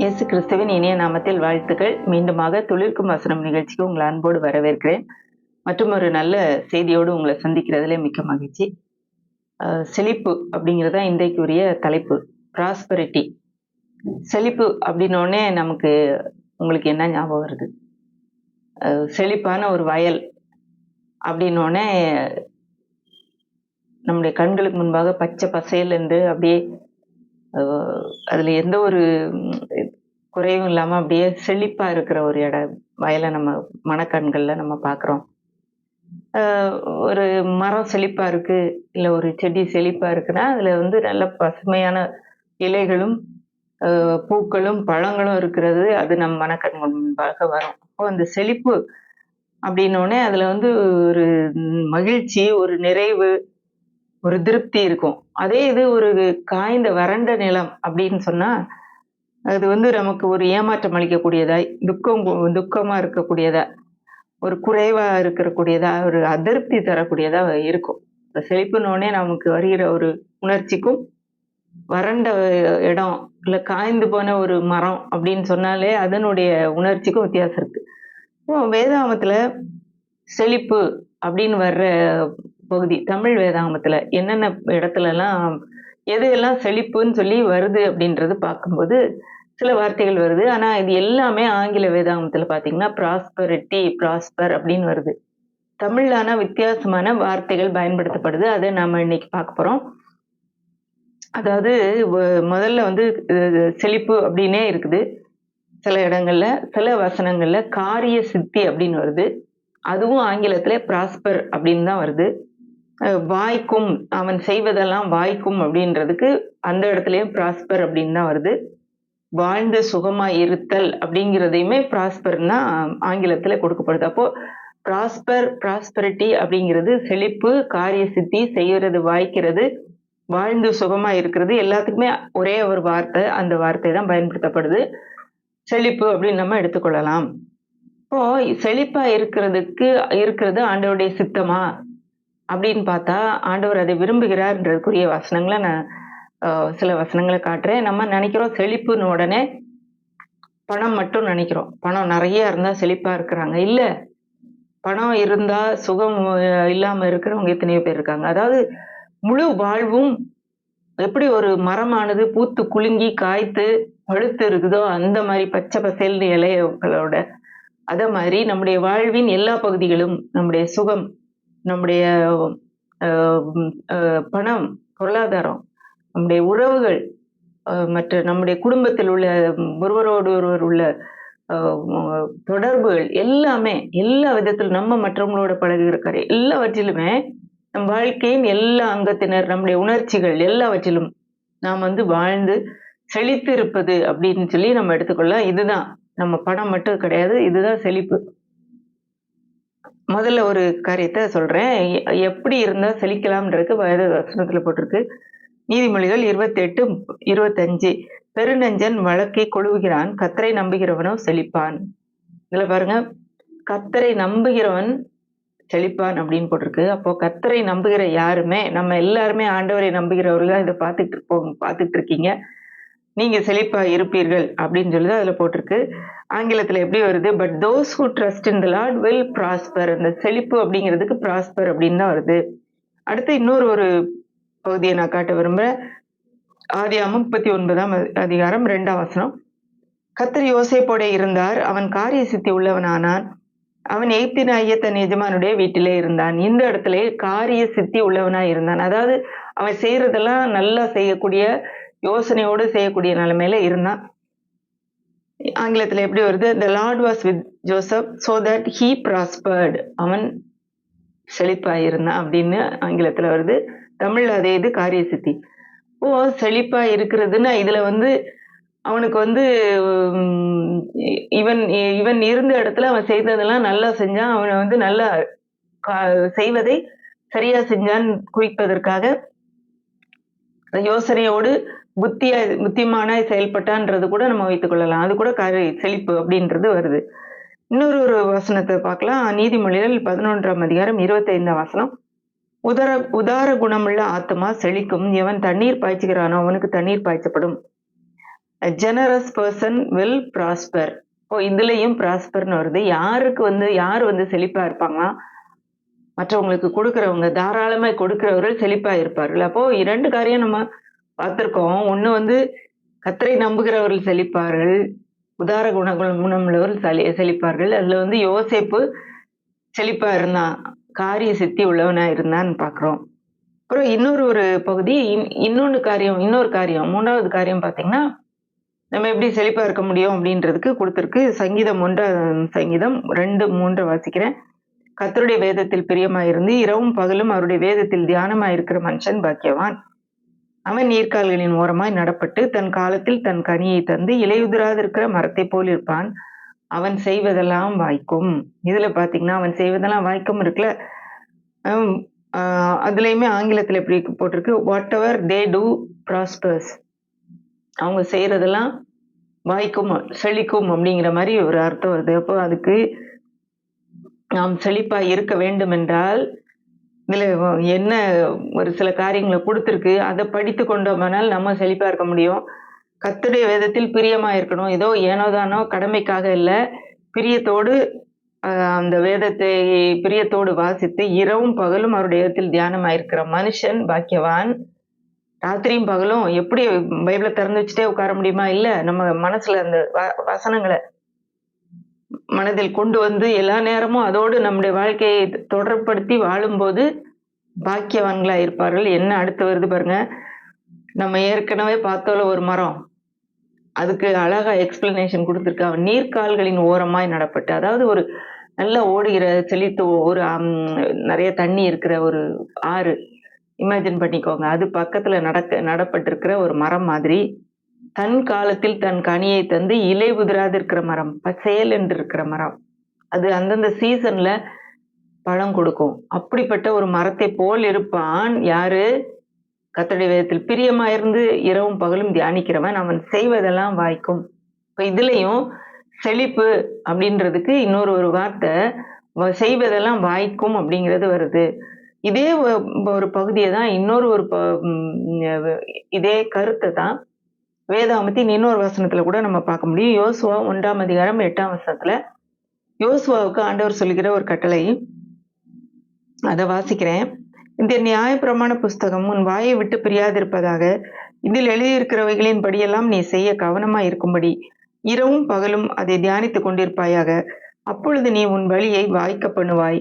இயேசு கிறிஸ்துவின் இனிய நாமத்தில் வாழ்த்துக்கள். மீண்டுமாக துளிர்க்கும் வசனம் நிகழ்ச்சிக்கு உங்களை அன்போடு வரவேற்கிறேன். மற்றும் ஒரு நல்ல செய்தியோடு உங்களை சந்திக்கிறதுல மிக்க மகிழ்ச்சி. செழிப்பு அப்படிங்கிறது தான் இன்றைக்குரிய தலைப்பு. ப்ராஸ்பரிட்டி. செழிப்பு அப்படின்னோடனே நமக்கு உங்களுக்கு என்ன ஞாபகம் வருது? செழிப்பான ஒரு வயல் அப்படின்னோடனே நம்முடைய கண்களுக்கு முன்பாக பச்சை பசேல் என்று அப்படியே அதுல எந்த ஒரு குறைவும் இல்லாம அப்படியே செழிப்பா இருக்கிற ஒரு வயலை நம்ம மனக்கண்கள்ல நம்ம பார்க்குறோம். ஒரு மரம் செழிப்பா இருக்கு, இல்ல ஒரு செடி செழிப்பா இருக்குன்னா, அதுல வந்து நல்ல பசுமையான இலைகளும், பூக்களும், பழங்களும் இருக்கிறது அது நம் மனக்கண்கள் முன்பாக வரும். அப்போ அந்த செழிப்பு அப்படின்னோடனே அதுல வந்து ஒரு மகிழ்ச்சி, ஒரு நிறைவு, ஒரு திருப்தி இருக்கும். அதே இது ஒரு காய்ந்த வறண்ட நிலம் அப்படின்னு சொன்னா, அது வந்து நமக்கு ஒரு ஏமாற்றம் அளிக்கக்கூடியதாய், துக்கமா இருக்கக்கூடியதா, ஒரு குறைவா இருக்கக்கூடியதா, ஒரு அதிருப்தி தரக்கூடியதா இருக்கும். இப்ப செழிப்புன்னோனே நமக்கு வருகிற ஒரு உணர்ச்சிக்கும், வறண்ட இடம், இல்ல காய்ந்து போன ஒரு மரம் அப்படின்னு சொன்னாலே அதனுடைய உணர்ச்சிக்கும் வித்தியாசம் இருக்கு. இப்போ வேதாகமத்துல செழிப்பு அப்படின்னு வர்ற பகுதி, தமிழ் வேதாகமத்துல என்னென்ன இடத்துலலாம் எது எல்லாம் செழிப்புன்னு சொல்லி வருது அப்படின்றது பார்க்கும்போது, சில வார்த்தைகள் வருது. ஆனா இது எல்லாமே ஆங்கில வேதாகமத்துல பார்த்தீங்கன்னா, ப்ராஸ்பர் அப்படின்னு வருது. தமிழ்ல ஆனா வித்தியாசமான வார்த்தைகள் பயன்படுத்தப்படுது. அத நாம இன்னைக்கு பார்க்க போறோம். அதாவது வ முதல்ல வந்து செழிப்பு அப்படின்னே இருக்குது. சில இடங்கள்ல, சில வசனங்கள்ல காரிய சித்தி அப்படின்னு வருது. அதுவும் ஆங்கிலத்தில ப்ராஸ்பர் அப்படின்னு தான் வருது. வாய்க்கும், அவன் செய்வதெல்லாம் வாய்க்கும் அப்படின்றதுக்கு அந்த இடத்துலயும் ப்ராஸ்பர் அப்படின்னு தான் வருது. வாழ்ந்து சுகமா இருத்தல் அப்படிங்கிறதையுமே ப்ராஸ்பர்னா ஆங்கிலத்துல கொடுக்கப்படுது. அப்போ ப்ராஸ்பரிட்டி அப்படிங்கிறது செழிப்பு, காரிய சித்தி, செய்யறது வாய்க்கிறது, வாழ்ந்து சுகமா இருக்கிறது எல்லாத்துக்குமே ஒரே ஒரு வார்த்தை, அந்த வார்த்தை தான் பயன்படுத்தப்படுது. செழிப்பு அப்படின்னு நம்ம எடுத்துக்கொள்ளலாம். இப்போ செழிப்பா இருக்கிறது ஆண்டவருடைய சித்தமா அப்படின்னு பார்த்தா, ஆண்டவர் அதை விரும்புகிறார்ன்றதுக்குரிய வசனங்கள நான் சில வசனங்கள காட்டுறேன். நம்ம நினைக்கிறோம் செழிப்புன்னு உடனே பணம் மட்டும் நினைக்கிறோம். பணம் நெறைய இருந்தா செழிப்பா இருக்கிறாங்க. இல்ல. பணம் இருந்தா சுகம் இல்லாம இருக்கிறவங்க எத்தனையோ பேர் இருக்காங்க. அதாவது முழு வாழ்வும் எப்படி ஒரு மரமானது பூத்து குலுங்கி, காய்த்து, பழுத்து இருக்குதோ, அந்த மாரி பச்சை பசேல்னு இலைகளோட, அத மாரி நம்முடைய வாழ்வின் எல்லா பகுதிகளும், நம்முடைய சுகம், நம்முடைய அ அ பணம், பொருளாதாரம், நம்முடைய உறவுகள், மற்ற நம்முடைய குடும்பத்தில் உள்ள ஒருவரோடு ஒருவர் உள்ள தொடர்புகள் எல்லாமே, எல்லா விதத்திலும் நம்ம மற்றவங்களோட பழகுகிற எல்லாவற்றிலுமே நம் வாழ்க்கையின் எல்லா அங்கத்தினர், நம்முடைய உணர்ச்சிகள் எல்லாவற்றிலும் நாம் வந்து வாழ்ந்து செழித்து இருப்பது அப்படின்னு சொல்லி நம்ம எடுத்துக்கொள்ளலாம். இதுதான் நம்ம பணம் மட்டும் கிடையாது. இதுதான் செழிப்பு. முதல்ல ஒரு காரியத்த சொல்றேன். எப்படி இருந்தா செழிக்கலாம்ன்றதுக்கு வேத வசனத்துல போட்டிருக்கு. நீதிமொழிகள் 28, 25. பெருநெஞ்சன் வழக்கை கொழுவுகிறான், கர்த்தரை நம்புகிறவனோ செழிப்பான். இதுல பாருங்க, கர்த்தரை நம்புகிறவன் செழிப்பான் அப்படின்னு போட்டிருக்கு. அப்போ கர்த்தரை நம்புகிற யாருமே, நம்ம எல்லாருமே ஆண்டவரை நம்புகிறவர்கள் இதை பார்த்துட்டு இருக்கீங்க. நீங்க செழிப்பா இருப்பீர்கள் அப்படின்னு சொல்லி தான் அதுல போட்டிருக்கு. ஆங்கிலத்துல எப்படி வருது? But those who trust in the Lord will prosper. அந்த செழிப்பு அப்படிங்கிறதுக்கு ப்ராஸ்பர் அப்படின்னு தான் வருது. அடுத்து இன்னொரு ஒரு பகுதியை நான் காட்ட விரும்புறேன். ஆதியாகமம் 39ஆம் அதிகாரம் 2ஆம் வசனம். கர்த்தர் யோசேப்போட இருந்தார், அவன் காரிய சித்தி உள்ளவனானான், அவன் எகிப்தினாகிய தன் எஜமானுடைய வீட்டிலே இருந்தான். இந்த இடத்துல காரிய சித்தி உள்ளவனா இருந்தான். அதாவது அவன் செய்யறதெல்லாம் நல்லா செய்யக்கூடிய, யோசனையோடு செய்யக்கூடிய நிலைமையில இருந்தான். ஆங்கிலத்துல எப்படி வருது? the lord was with joseph so that he prospered. அவன் செழிப்பா இருந்தான் அப்படின்னு ஆங்கிலத்துல வருது. தமிழ்ல அதே இது காரிய சித்தி. ஓ, செழிப்பா இருக்கிறதுன்னா இதுல வந்து அவனுக்கு வந்து இவன் இவன் இருந்த இடத்துல அவன் செய்ததெல்லாம் நல்லா செஞ்சான். அவனை வந்து நல்லா செய்வதை சரியா செஞ்சான்னு குறிப்பதற்காக யோசனையோடு புத்திமானாய் செயல்பட்டான்றது கூட நம்ம வைத்துக் கொள்ளலாம். அது கூட செழிப்பு அப்படின்றது வருது. இன்னொரு ஒரு வசனத்தை பார்க்கலாம். நீதிமொழிகள் 11ஆம் அதிகாரம் 25ஆம் வசனம். உதார குணமுள்ள ஆத்மா செழிக்கும், எவன் தண்ணீர் பாய்ச்சுகிறானோ அவனுக்கு தண்ணீர் பாய்ச்சப்படும். A generous person will prosper. இப்போ இதுலயும் ப்ராஸ்பர்னு வருது. யார் வந்து செழிப்பா இருப்பாங்கன்னா, மற்றவங்களுக்கு கொடுக்கிறவங்க, தாராளமாய் கொடுக்கிறவர்கள் செழிப்பா இருப்பார்கள். அப்போ 2 காரியம் நம்ம பார்த்திருக்கோம். ஒண்ணு வந்து கர்த்தரை நம்புகிறவர்கள் செழிப்பார்கள். உதார குணமுள்ளவர்கள் செழிப்பார்கள். அதுல வந்து யோசேப்பு செழிப்பா இருந்தான். காரிய சித்தி உள்ளவனா இருந்தான்னு பார்க்கிறோம். அப்புறம் ஒரு பகுதி இன்னொரு காரியம் 3வது காரியம் பார்த்தீங்கன்னா, நம்ம எப்படி செழிப்பா இருக்க முடியும் அப்படின்றதுக்கு கொடுத்திருக்கு. சங்கீதம் 2, 3 வாசிக்கிறேன். கர்த்தருடைய வேதத்தில் பிரியமாயிருந்து இரவும் பகலும் அவருடைய வேதத்தில் தியானமாயிருக்கிற மனுஷன் பாக்கியவான். அவன் நீர்க்கால்களின் ஓரமாய் நடப்பட்டு தன் காலத்தில் தன் கனியை தந்து இலையுதிராதிருக்கிற மரத்தை போல் இருப்பான். அவன் செய்வதெல்லாம் வாய்க்கும். இதுல பாத்தீங்கன்னா அவன் செய்வதெல்லாம் வாய்க்கும் இருக்குல்ல. அதுலயுமே ஆங்கிலத்துல எப்படி போட்டிருக்கு, what ever they do prospers. அவங்க செய்யறதெல்லாம் வாய்க்கும் செழிக்கும் அப்படிங்கிற மாதிரி ஒரு அர்த்தம் வருது. அப்போ அதுக்கு நாம் செழிப்பா இருக்க வேண்டும் என்றால் இதுல என்ன ஒரு சில காரியங்களை கொடுத்துருக்கு, அதை படித்து கொண்டோமானால் நம்ம செழிப்பா இருக்க முடியும். கர்த்தருடைய வேதத்தில் பிரியமா இருக்கணும். ஏதோ ஏனோதானோ கடமைக்காக இல்லை, பிரியத்தோடு அந்த வேதத்தை பிரியத்தோடு வாசித்து இரவும் பகலும் அவருடைய வேதத்தில் தியானமாயிருக்கிற மனுஷன் பாக்கியவான். ராத்திரியும் பகலும் எப்படி பைபிளை திறந்து வச்சுட்டே உட்கார முடியுமா? இல்ல, நம்ம மனசுல அந்த வசனங்களை மனதில் கொண்டு வந்து எல்லா நேரமும் அதோடு நம்முடைய வாழ்க்கையை தொடர்படுத்தி வாழும்போது பாக்கியவான்களா இருப்பார்கள். என்ன அடுத்து வருது பாருங்க. நம்ம ஏற்கனவே பார்த்தோல ஒரு மரம், அதுக்கு அழகா எக்ஸ்பிளனேஷன் கொடுத்துருக்கு. அவன் நீர்க்கால்களின் ஓரமாய் நடப்பட்டு, அதாவது ஒரு நல்லா ஓடுகிற செழித்து ஒரு நிறைய தண்ணி இருக்கிற ஒரு ஆறு இமேஜின் பண்ணிக்கோங்க. அது பக்கத்துல நடப்பட்டிருக்கிற ஒரு மரம் மாதிரி, தன் காலத்தில் தன் கனியை தந்து இலை உதிராது இருக்கிற மரம், பச்சையல் என்று இருக்கிற மரம். அது அந்தந்த சீசன்ல பழம் கொடுக்கும். அப்படிப்பட்ட ஒரு மரத்தை போல் இருப்பான். யாரு? கர்த்தருடைய வேதத்தில் பிரியமாயிருந்து இரவும் பகலும் தியானிக்கிறவன். அவன் செய்வதெல்லாம் வாய்க்கும். இப்ப இதுலயும் செழிப்பு அப்படின்றதுக்கு ஒரு வார்த்தை செய்வதெல்லாம் வாய்க்கும் அப்படிங்கிறது வருது. இதே ஒரு பகுதியை தான் இதே கருத்தை தான் வேதாகமத்தின் இன்னொரு வசனத்துல கூட நம்ம பார்க்க முடியும். யோசுவா 1ஆம் அதிகாரம் 8ஆம் வசனத்துல யோசுவாவுக்கு ஆண்டவர் சொல்லுகிற ஒரு கட்டளை, அதை வாசிக்கிறேன். இந்த நியாயப்பிரமாண புஸ்தகம் உன் வாயை விட்டு பிரியாதிருப்பதாக, இதில் எழுதியிருக்கிறவைகளின் படியெல்லாம் நீ செய்ய கவனமா இருக்கும்படி இரவும் பகலும் அதை தியானித்துக் கொண்டிருப்பாயாக. அப்பொழுது நீ உன் வழியை வாய்க்க பண்ணுவாய்,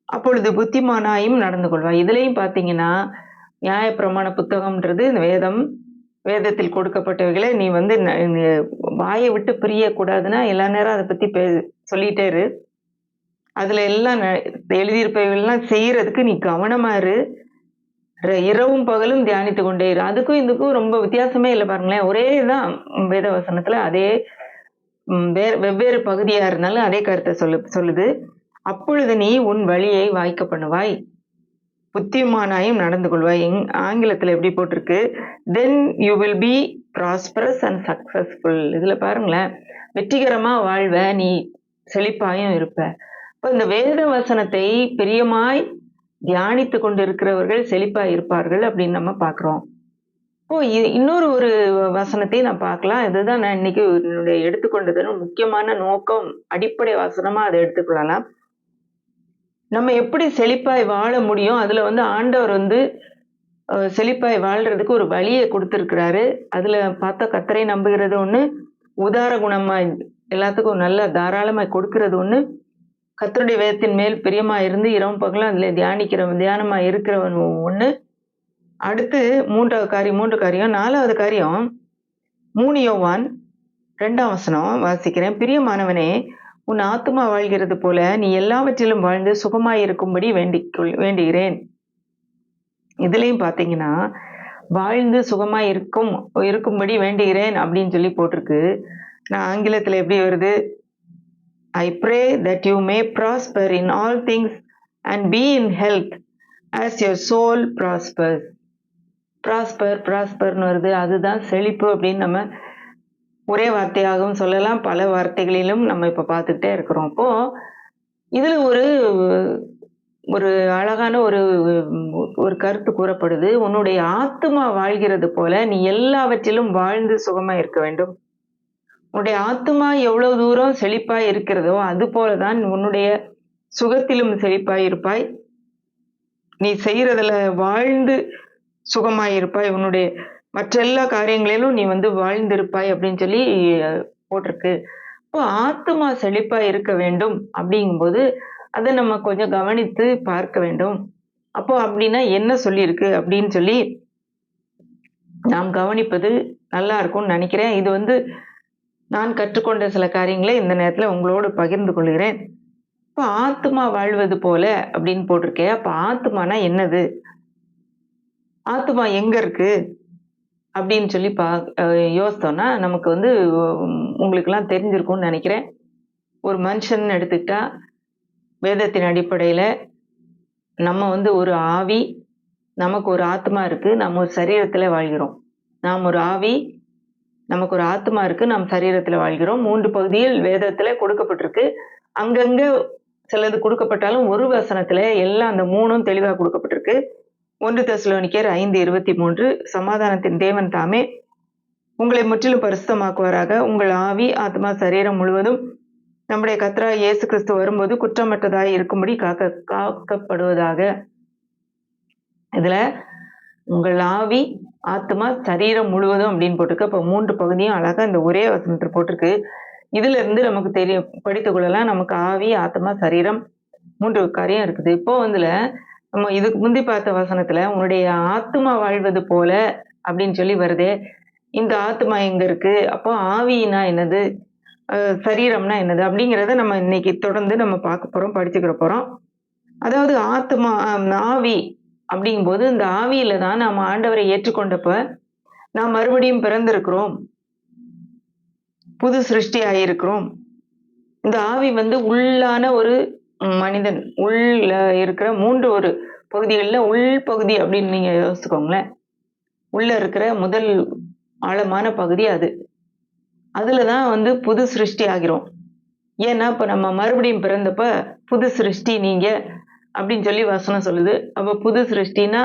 அப்பொழுது புத்திமானாயும் நடந்து கொள்வாய். இதுலயும் பாத்தீங்கன்னா நியாயப்பிரமாண புத்தகம்ன்றது வேதத்தில் கொடுக்கப்பட்டவைகளை நீ வந்து வாயை விட்டு பிரிய கூடாதுன்னா எல்லா நேரம் அதை பத்தி சொல்லிட்டே இரு. அதுல எல்லாம் எழுதியிருப்பவைகள்லாம் செய்யறதுக்கு நீ கவனமா இரு. இரவும் பகலும் தியானித்து கொண்டே இரு. அதுக்கும் இதுக்கும் ரொம்ப வித்தியாசமே இல்லை பாருங்களேன். ஒரே தான் வேத வசனத்துல, அதே வெவ்வேறு பகுதியா இருந்தாலும் அதே கருத்தை சொல்லுது. அப்பொழுது நீ உன் வழியை வாய்க்க பண்ணுவாய், புத்திமானாயும் நடந்து கொள்வாய். ஆங்கிலத்துல எப்படி போட்டிருக்கு, then you will be prosperous and successful. இதுல பாருங்களேன், வெற்றிகரமா வாழ்வ, நீ செழிப்பாயும் இருப்ப. இப்போ இந்த வேத வசனத்தை பிரியமாய் தியானித்து கொண்டு இருக்கிறவர்கள் செழிப்பா இருப்பார்கள் அப்படின்னு நம்ம பார்க்கிறோம். இப்போ ஒரு வசனத்தையும் நான் பார்க்கலாம். இதுதான் நான் இன்னைக்கு என்னுடைய எடுத்துக்கொண்டதுன்னு முக்கியமான நோக்கம், அடிப்படை வசனமா அதை எடுத்துக்கொள்ளலாம். நம்ம எப்படி செழிப்பாய் வாழ முடியும், அதுல வந்து ஆண்டவர் வந்து செழிப்பாய் வாழ்றதுக்கு ஒரு வழியை கொடுத்திருக்கிறாரு. அதுல பார்த்தா கர்த்தரை நம்புகிறது ஒண்ணு, உதார குணமாய் எல்லாத்துக்கும் நல்ல தாராளமாய் கொடுக்கிறது ஒண்ணு, கர்த்தருடைய வேதத்தின் மேல் பிரியமா இருந்து இரவும் பகலும் அதுல தியானமா இருக்கிறவன் ஒண்ணு. அடுத்து 3 காரியம். 4வது காரியம் 3 யோவான் 2ஆம் வசனம் வாசிக்கிறேன். பிரியமானவனே, உன் ஆத்துமா வாழ்கிறது போல நீ எல்லாவற்றிலும் வாழ்ந்து சுகமாய் இருக்கும்படி வேண்டுகிறேன். இதுலயும் பாத்தீங்கன்னா வாழ்ந்து சுகமாய் இருக்கும்படி வேண்டுகிறேன் அப்படின்னு சொல்லி போட்டிருக்கு. நான் ஆங்கிலத்துல எப்படி வருது, I pray that you may prosper in all things and be in health as your soul prospers. prosperன்னு வருது. அதுதான் செழிப்பு அப்படின்னு நம்ம ஒரே வார்த்தையாகவும் சொல்லலாம், பல வார்த்தைகளிலும் நம்ம இப்ப பார்த்துக்கிட்டே இருக்கிறோம். அப்போ இதுல ஒரு ஒரு அழகான ஒரு கருத்து கூறப்படுது. உன்னுடைய ஆத்துமா வாழ்கிறது போல நீ எல்லாவற்றிலும் வாழ்ந்து சுகமா இருக்க வேண்டும். உன்னுடைய ஆத்துமா எவ்வளவு தூரம் செழிப்பாய் இருக்கிறதோ அது போலதான் உன்னுடைய சுகத்திலும் செழிப்பாய் இருப்பாய். நீ செய்யறதுல வாழ்ந்து சுகமாய் இருப்பாய். உன்னுடைய மற்ற எல்லா காரியங்களிலும் நீ வாழ்ந்திருப்பாய் அப்படின்னு சொல்லி போட்டிருக்கு. அப்போ ஆத்துமா செழிப்பா இருக்க வேண்டும் அப்படிங்கும்போது அதை நம்ம கொஞ்சம் கவனித்து பார்க்க வேண்டும். அப்போ அப்படின்னா என்ன சொல்லியிருக்கு அப்படின்னு சொல்லி நாம் கவனிப்பது நல்லா இருக்கும்னு நினைக்கிறேன். இது நான் கற்றுக்கொண்ட சில காரியங்களை இந்த நேரத்துல உங்களோடு பகிர்ந்து கொள்கிறேன். இப்போ ஆத்துமா வாழ்வது போல அப்படின்னு போட்டிருக்கேன். அப்ப ஆத்துமானா என்னது? ஆத்துமா எங்க இருக்கு அப்படின்னு சொல்லி யோசித்தோம்னா நமக்கு உங்களுக்கெல்லாம் தெரிஞ்சிருக்கும்னு நினைக்கிறேன். ஒரு மனுஷன் எடுத்துக்கிட்டா வேதத்தின் அடிப்படையில நம்ம ஒரு ஆவி, நமக்கு ஒரு ஆத்மா இருக்கு, நம்ம ஒரு சரீரத்துல வாழ்கிறோம். நாம் ஒரு ஆவி, நமக்கு ஒரு ஆத்மா இருக்கு, நாம் சரீரத்துல வாழ்கிறோம். 3 பகுதியில் வேதத்துல கொடுக்கப்பட்டிருக்கு. அங்கங்க சிலது கொடுக்கப்பட்டாலும் ஒரு வசனத்துல எல்லாம் அந்த 3ம் தெளிவா கொடுக்கப்பட்டிருக்கு. 1 தெசலோனிக்கேயர் 5:23 சமாதானத்தின் தேவன் தாமே உங்களை முற்றிலும் பரிசுத்தமாக்குவாராக. உங்கள் ஆவி, ஆத்மா, சரீரம் முழுவதும் நம்முடைய கர்த்தராகிய இயேசு கிறிஸ்து வரும்போது குற்றமற்றதாய் இருக்கும்படி காக்கப்படுவதாக. இதுல உங்கள் ஆவி, ஆத்மா, சரீரம் முழுவதும் அப்படின்னு போட்டிருக்கு. அப்ப 3 பகுதியும் அழகா இந்த ஒரே வசனத்தில் போட்டிருக்கு. இதுல இருந்து நமக்கு தெரியும், படித்துக் கொள்ளலாம். நமக்கு ஆவி, ஆத்மா, சரீரம் 3 காரியம் இருக்குது. இப்போ நம்ம இதுக்கு முந்தி பார்த்த வசனத்துல உன்னுடைய ஆத்மா வாழ்வது போல அப்படின்னு சொல்லி வருதே. இந்த ஆத்மா எங்க இருக்கு? அப்போ ஆவினா என்னது, சரீரம்னா என்னது அப்படிங்கிறத நம்ம இன்னைக்கு தொடர்ந்து நம்ம பார்க்க போறோம், படிச்சுக்கிற போறோம். அதாவது ஆத்மா, ஆவி அப்படிங்கும்போது இந்த ஆவியில தான் நாம ஆண்டவரை ஏற்றுக்கொண்டப்ப நாம் மறுபடியும் பிறந்திருக்கிறோம், புது சிருஷ்டி ஆயிருக்கிறோம். இந்த ஆவி உள்ளான ஒரு மனிதன், உள்ள இருக்கிற 3 பகுதிகள்ல உள் பகுதி அப்படின்னு நீங்க யோசிச்சுக்கோங்களேன். உள்ள இருக்கிற முதல் ஆழமான பகுதி அது. அதுலதான் புது சிருஷ்டி ஆகிறோம். ஏன்னா இப்ப நம்ம மறுபடியும் பிறந்தப்ப புது சிருஷ்டி நீங்க அப்படின்னு சொல்லி வசனம் சொல்லுது. அப்ப புது சிருஷ்டினா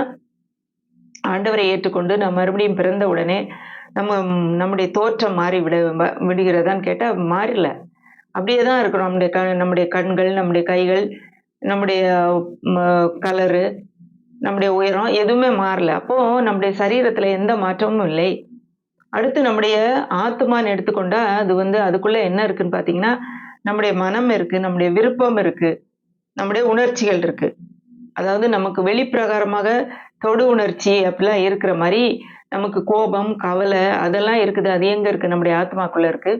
ஆண்டவரை ஏற்றுக்கொண்டு நம்ம மறுபடியும் பிறந்த உடனே நம்முடைய தோற்றம் மாறி விடுகிறதான்னு கேட்டா மாறல. அப்படியேதான் இருக்கிறோம். நம்முடைய கண்கள், நம்முடைய கைகள், நம்முடைய கலரு, நம்முடைய உயரம் எதுவுமே மாறல. அப்போ நம்முடைய சரீரத்துல எந்த மாற்றமும் இல்லை. அடுத்து நம்முடைய ஆத்மான்னு எடுத்துக்கொண்டா அது அதுக்குள்ள என்ன இருக்குன்னு பாத்தீங்கன்னா, நம்முடைய மனம் இருக்கு, நம்முடைய விருப்பம் இருக்கு, நம்முடைய உணர்ச்சிகள் இருக்கு. அதாவது நமக்கு வெளிப்பிரகாரமாக தொடு உணர்ச்சி அப்படிலாம் இருக்கிற மாதிரி நமக்கு கோபம், கவலை அதெல்லாம் இருக்குது. அது எங்க இருக்கு? நம்முடைய ஆத்மாக்குள்ள இருக்கு.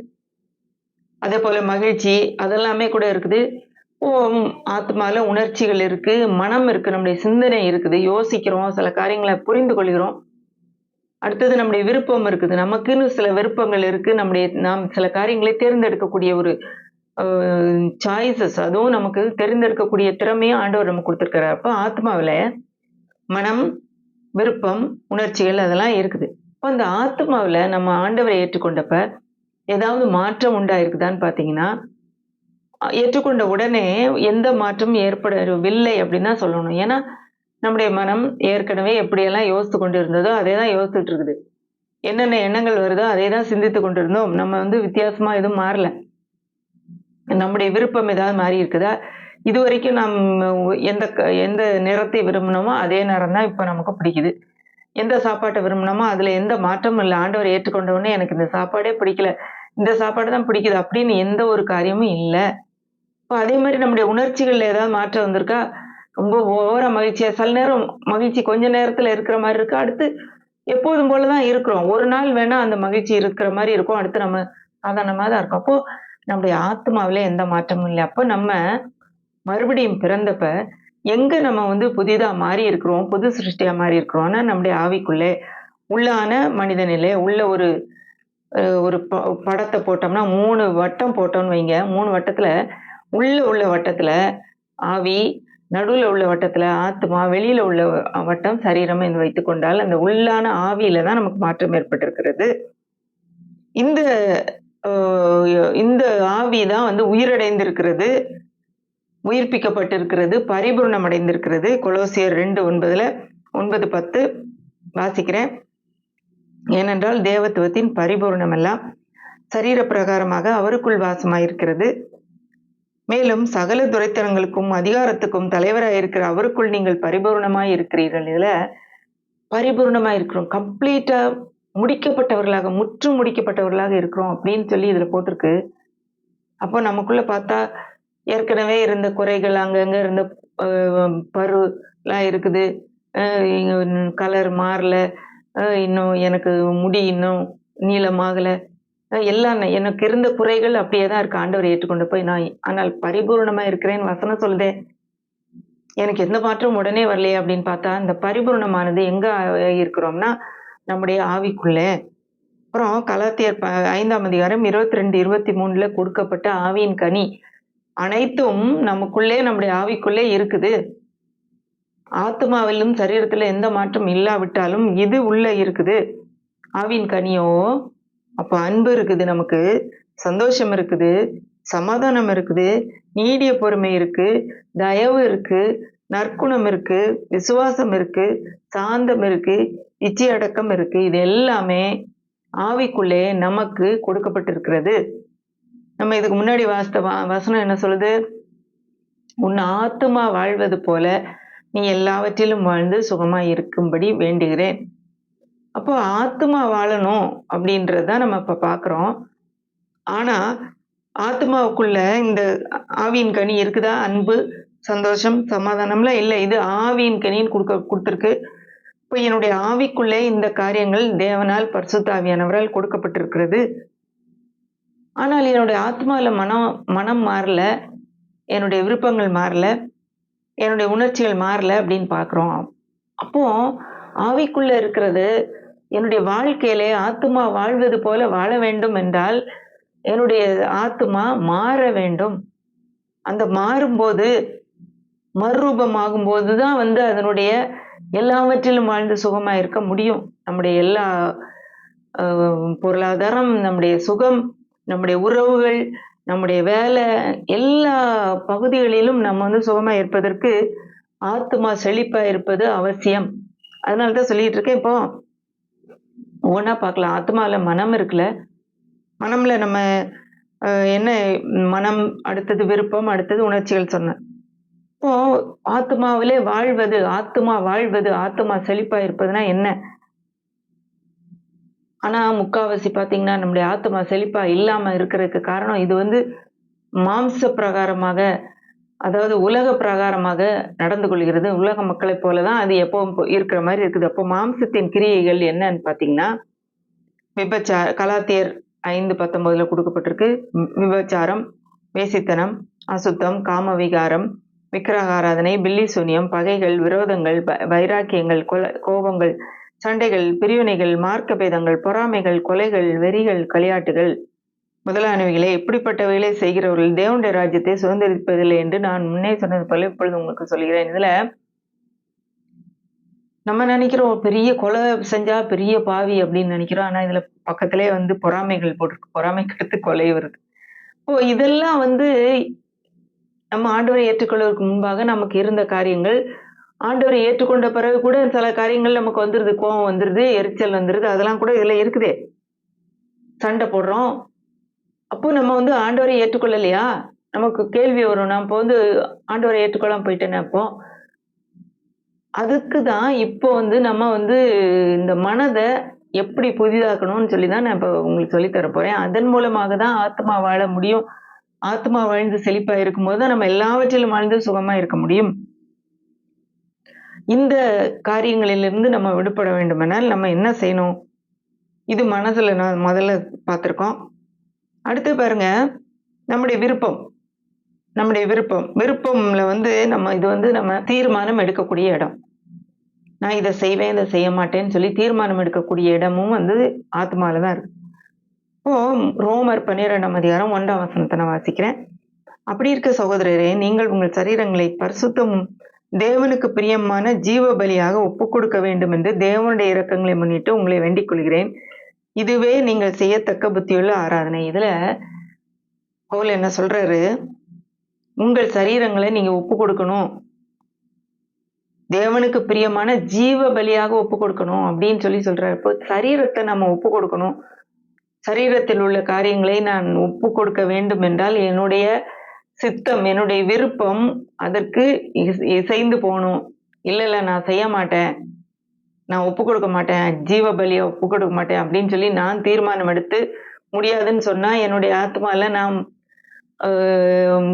அதே போல மகிழ்ச்சி அதெல்லாமே கூட இருக்குது. ஆத்மால உணர்ச்சிகள் இருக்கு, மனம் இருக்கு, நம்முடைய சிந்தனை இருக்குது, யோசிக்கிறோம், சில காரியங்களை புரிந்து கொள்கிறோம். அடுத்தது நம்முடைய விருப்பம் இருக்குது, நமக்குன்னு சில விருப்பங்கள் இருக்கு, நாம் சில காரியங்களை தேர்ந்தெடுக்கக்கூடிய ஒரு சாய்ஸஸ், அதுவும் நமக்கு தேர்ந்தெடுக்கக்கூடிய திறமையும் ஆண்டவர் நமக்கு கொடுத்திருக்கிறார். அப்போ ஆத்மாவில மனம், விருப்பம், உணர்ச்சிகள் அதெல்லாம் இருக்குது. அப்போ அந்த ஆத்மாவில நம்ம ஆண்டவரை ஏற்றுக்கொண்டப்ப ஏதாவது மாற்றம் உண்டாயிருக்குதான்னு பாத்தீங்கன்னா, ஏற்றுக்கொண்ட உடனே எந்த மாற்றமும் ஏற்படவில்லை அப்படின்னு தான் சொல்லணும். ஏன்னா நம்முடைய மனம் ஏற்கனவே எப்படியெல்லாம் யோசித்து கொண்டு இருந்ததோ அதே தான் யோசிச்சுட்டு இருக்குது. என்னென்ன எண்ணங்கள் வருதோ அதே தான் சிந்தித்து கொண்டிருந்தோம். நம்ம வித்தியாசமா எதுவும் மாறல. நம்முடைய விருப்பம் ஏதாவது மாறி இருக்குதா? இதுவரைக்கும் நாம் எந்த நிறத்தை விரும்பினோமோ அதே நிறம் தான் இப்ப நமக்கு பிடிக்குது. எந்த சாப்பாட்டை விரும்பினோமோ அதுல எந்த மாற்றமும் இல்லை. ஆண்டவரை ஏற்றுக்கொண்ட உடனே எனக்கு இந்த சாப்பாடே பிடிக்கல, இந்த சாப்பாடு தான் பிடிக்குது அப்படின்னு எந்த ஒரு காரியமும் இல்லை. இப்போ அதே மாதிரி நம்முடைய உணர்ச்சிகள்ல ஏதாவது மாற்றம் வந்திருக்கா? ரொம்ப ஓவரா மகிழ்ச்சியா, சில நேரம் மகிழ்ச்சி கொஞ்ச நேரத்துல இருக்கிற மாதிரி இருக்கு, அடுத்து எப்போதும் போலதான் இருக்கிறோம். ஒரு நாள் வேணா அந்த மகிழ்ச்சி இருக்கிற மாதிரி இருக்கும், அடுத்து நம்ம சாதாரணமா தான் இருக்கும். அப்போ நம்முடைய ஆத்மாவில எந்த மாற்றமும் இல்லை. அப்போ நம்ம மறுபடியும் பிறந்தப்ப எங்க நம்ம புதிதா மாறி இருக்கிறோம், புது சிருஷ்டியா மாறி இருக்கிறோம்னா நம்முடைய ஆவிக்குள்ளே உள்ளான மனிதனிலே உள்ள ஒரு படத்தை போட்டோம்னா 3 வட்டம் போட்டோம்னு வைங்க. 3 வட்டத்துல உள்ள வட்டத்துல ஆவி, நடுவுல உள்ள வட்டத்துல ஆத்மா, வெளியில உள்ள வட்டம் சரீரம் என்று வைத்துக் கொண்டால் அந்த உள்ளான ஆவியில தான் நமக்கு மாற்றம் ஏற்பட்டிருக்கிறது. இந்த ஆவி தான் உயிரடைந்திருக்கிறது. உயிர்ப்பிக்கப்பட்டிருக்கிறது, பரிபூர்ணம் அடைந்திருக்கிறது. கொலோசியர் 2:9 9:10 வாசிக்கிறேன். ஏனென்றால் தேவத்துவத்தின் பரிபூர்ணம் எல்லாம் சரீர பிரகாரமாக அவருக்குள் வாசமாயிருக்கிறது. மேலும் சகல துரைத்தனங்களுக்கும் அதிகாரத்துக்கும் தலைவராயிருக்கிற அவருக்குள் நீங்கள் பரிபூர்ணமாய் இருக்கிறீர்கள். இதுல பரிபூர்ணமாய் இருக்கிறோம், கம்ப்ளீட்டா முடிக்கப்பட்டவர்களாக, முற்றும் முடிக்கப்பட்டவர்களாக இருக்கிறோம் அப்படின்னு சொல்லி இதுல போட்டிருக்கு. அப்போ நமக்குள்ள பார்த்தா ஏற்கனவே இருந்த குறைகள், அங்கங்க இருந்த பரு எல்லாம் இருக்குது, கலர் மாறல, இன்னும் எனக்கு முடி இன்னும் நீளமாகல, எல்லாம் எனக்கு இருந்த குறைகள் அப்படியே தான் இருக்கு. ஆண்டவர் ஏற்றுக்கொண்டு போய் நான் ஆனால் பரிபூர்ணமா இருக்கிறேன்னு வசனம் சொல்லுதே, எனக்கு எந்த மாற்றம் உடனே வரலையே அப்படின்னு பார்த்தா, இந்த பரிபூர்ணமானது எங்க இருக்கிறோம்னா நம்முடைய ஆவிக்குள்ளே. அப்புறம் கலாத்தியர் 5ஆம் அதிகாரம் 22, 23 கொடுக்கப்பட்ட ஆவியின் கனி அனைத்தும் நமக்குள்ளே, நம்முடைய ஆவிக்குள்ளே இருக்குது. ஆத்மாவிலும் சரீரத்துல எந்த மாற்றம் இல்லாவிட்டாலும் இது உள்ள இருக்குது. ஆவியின் கனியோ, அப்ப அன்பு இருக்குது, நமக்கு சந்தோஷம் இருக்குது, சமாதானம் இருக்குது, நீடிய பொறுமை இருக்கு, தயவு இருக்கு, நற்குணம் இருக்கு, விசுவாசம் இருக்கு, சாந்தம் இருக்கு, இச்சை அடக்கம் இருக்கு. இது எல்லாமே ஆவிக்குள்ளே நமக்கு கொடுக்கப்பட்டிருக்கிறது. நம்ம இதுக்கு முன்னாடி வாசித்த வசனம் என்ன சொல்லுது? உன் ஆத்துமா வாழ்வது போல நீ எல்லாவற்றிலும் வாழ்ந்து சுகமாய் இருக்கும்படி வேண்டுகிறேன். அப்போ ஆத்துமா வாழணும் அப்படின்றதான் நம்ம இப்ப பாக்குறோம். ஆனா ஆத்மாவுக்குள்ள இந்த ஆவியின் கனி இருக்குதா? அன்பு, சந்தோஷம், சமாதானம்லாம் இல்லை. இது ஆவியின் கனின்னு கொடுத்திருக்கு. இப்போ என்னுடைய ஆவிக்குள்ளே இந்த காரியங்கள் தேவனால் பரிசுத்த ஆவியானவரால் கொடுக்கப்பட்டிருக்கிறது. ஆனால் என்னுடைய ஆத்மாவில மனம் மாறல, என்னுடைய விருப்பங்கள் மாறல, என்னுடைய உணர்ச்சிகள் மாறல அப்படின்னு பாக்குறோம். அப்போ ஆவிக்குள்ள இருக்கிறது என்னுடைய வாழ்க்கையிலே ஆத்மா வாழ்வது போல வாழ வேண்டும் என்றால் என்னுடைய ஆத்மா மாற வேண்டும். அந்த மாறும்போது, மறுரூபமாகும் போதுதான் அதனுடைய எல்லாவற்றிலும் வாழ்ந்து சுகமா இருக்க முடியும். நம்முடைய எல்லா பொருளாதாரம், நம்முடைய சுகம், நம்முடைய உறவுகள், நம்முடைய வேலை, எல்லா பகுதிகளிலும் நம்ம சுகமா இருப்பதற்கு ஆத்மா செழிப்பா இருப்பது அவசியம். அதனாலதான் சொல்லிட்டு இருக்கேன். இப்போ ஒவ்வொன்னா பார்க்கலாம். ஆத்மால மனம் இருக்குல்ல, மனம்ல நம்ம என்ன மனம், அடுத்தது விருப்பம், அடுத்தது உணர்ச்சிகள் சொன்னேன். இப்போ ஆத்மாவிலே வாழ்வது, ஆத்மா வாழ்வது, ஆத்மா செழிப்பா இருப்பதுன்னா என்ன? ஆனா முக்காவாசி பாத்தீங்கன்னா நம்முடைய ஆத்மா செழிப்பா இல்லாம இருக்கிறதுக்கு காரணம் இது மாம்ச பிரகாரமாக, அதாவது உலக பிரகாரமாக நடந்து கொள்கிறது. உலக மக்களை போலதான் அது எப்பவும் இருக்கிற மாதிரி இருக்குது. அப்போ மாம்சத்தின் கிரியைகள் என்னன்னு பாத்தீங்கன்னா, கலாத்தியர் 5:19 கொடுக்கப்பட்டிருக்கு. விபச்சாரம், வேசித்தனம், அசுத்தம், காம விகாரம், விக்கிரகாராதனை, பில்லி சூனியம், பகைகள், விரோதங்கள், வைராக்கியங்கள், கோபங்கள், சண்டைகள், பிரிவினைகள், மார்க்க பேதங்கள், பொறாமைகள், கொலைகள், வெறிகள், களியாட்டுகள் முதலானவைகளை இப்படிப்பட்டவைகளை செய்கிறவர்கள் தேவனுடைய ராஜ்யத்தை சுதந்திரிப்பதில்லை என்று நான் முன்னே சொன்னது போல இப்பொழுது உங்களுக்கு சொல்கிறேன். இதுல நம்ம நினைக்கிறோம் பெரிய கொலை செஞ்சா பெரிய பாவி அப்படின்னு நினைக்கிறோம். ஆனா இதுல பக்கத்திலே பொறாமைகள் போட்டிருக்கு. பொறாமைக்கு அடுத்து கொலை வருது. இப்போ இதெல்லாம் நம்ம ஆண்டவரை ஏற்றுக்கொள்வதற்கு முன்பாக நமக்கு இருந்த காரியங்கள். ஆண்டவரை ஏற்றுக்கொண்ட பிறகு கூட சில காரியங்கள் நமக்கு வந்துருது, கோபம் வந்துருது, எரிச்சல் வந்துருது, அதெல்லாம் கூட இதுல இருக்குதே. சண்டை போடுறோம். அப்போ நம்ம ஆண்டவரை ஏற்றுக்கொள்ளலையா? நமக்கு கேள்வி வரும். நான் இப்போ ஆண்டவரை ஏற்றுக்கொள்ளாம போயிட்டேன்னு. அப்போ அதுக்குதான் இப்போ நம்ம இந்த மனதை எப்படி புதிதாக்கணும்னு சொல்லிதான் நான் இப்ப உங்களுக்கு சொல்லி தர போறேன். அதன் மூலமாக தான் ஆத்மா வாழ முடியும். ஆத்மா வாழ்ந்து செழிப்பா இருக்கும்போது தான் நம்ம எல்லாவற்றிலும் வாழ்ந்து சுகமா இருக்க முடியும். இந்த காரியங்களிலிருந்து நம்ம விடுபட வேண்டுமென்றால் நம்ம என்ன செய்யணும்? இது மனசுல நான் முதல்ல பார்த்திருக்கோம். அடுத்து பாருங்க, நம்முடைய விருப்பம். நம்முடைய விருப்பம்ல நம்ம இது நம்ம தீர்மானம் எடுக்கக்கூடிய இடம். நான் இதை செய்வேன், இதை செய்ய மாட்டேன்னு சொல்லி தீர்மானம் எடுக்கக்கூடிய இடமும் ஆத்மால தான் இருக்கு. இப்போ ரோமர் 12ஆம் அதிகாரம் 1ஆம் வசனத்தை நான் வாசிக்கிறேன். அப்படி இருக்க சகோதரரே, நீங்கள் உங்கள் சரீரங்களை பரிசுத்தம் தேவனுக்கு பிரியமான ஜீவ பலியாக ஒப்புக் கொடுக்க வேண்டும் என்று தேவனுடைய இரக்கங்களை முன்னிட்டு உங்களை வேண்டிக் கொள்கிறேன். இதுவே நீங்கள் செய்யத்தக்க புத்தியுள்ள ஆராதனை. இதுல பவுல் என்ன சொல்றாரு? உங்கள் சரீரங்களை நீங்க ஒப்பு கொடுக்கணும், தேவனுக்கு பிரியமான ஜீவ பலியாக ஒப்பு கொடுக்கணும் அப்படின்னு சொல்றாரு. இப்போ சரீரத்தை நம்ம ஒப்பு கொடுக்கணும். சரீரத்தில் உள்ள காரியங்களை நான் ஒப்பு கொடுக்க வேண்டும் என்றால் என்னுடைய சித்தம், என்னுடைய விருப்பம் அதற்கு இசைந்து போகணும். இல்ல நான் செய்ய மாட்டேன், நான் ஒப்பு கொடுக்க மாட்டேன், ஜீவ பலியை ஒப்பு கொடுக்க மாட்டேன் அப்படின்னு சொல்லி நான் தீர்மானம் எடுத்து முடியாதுன்னு சொன்னா என்னுடைய ஆத்மால நான்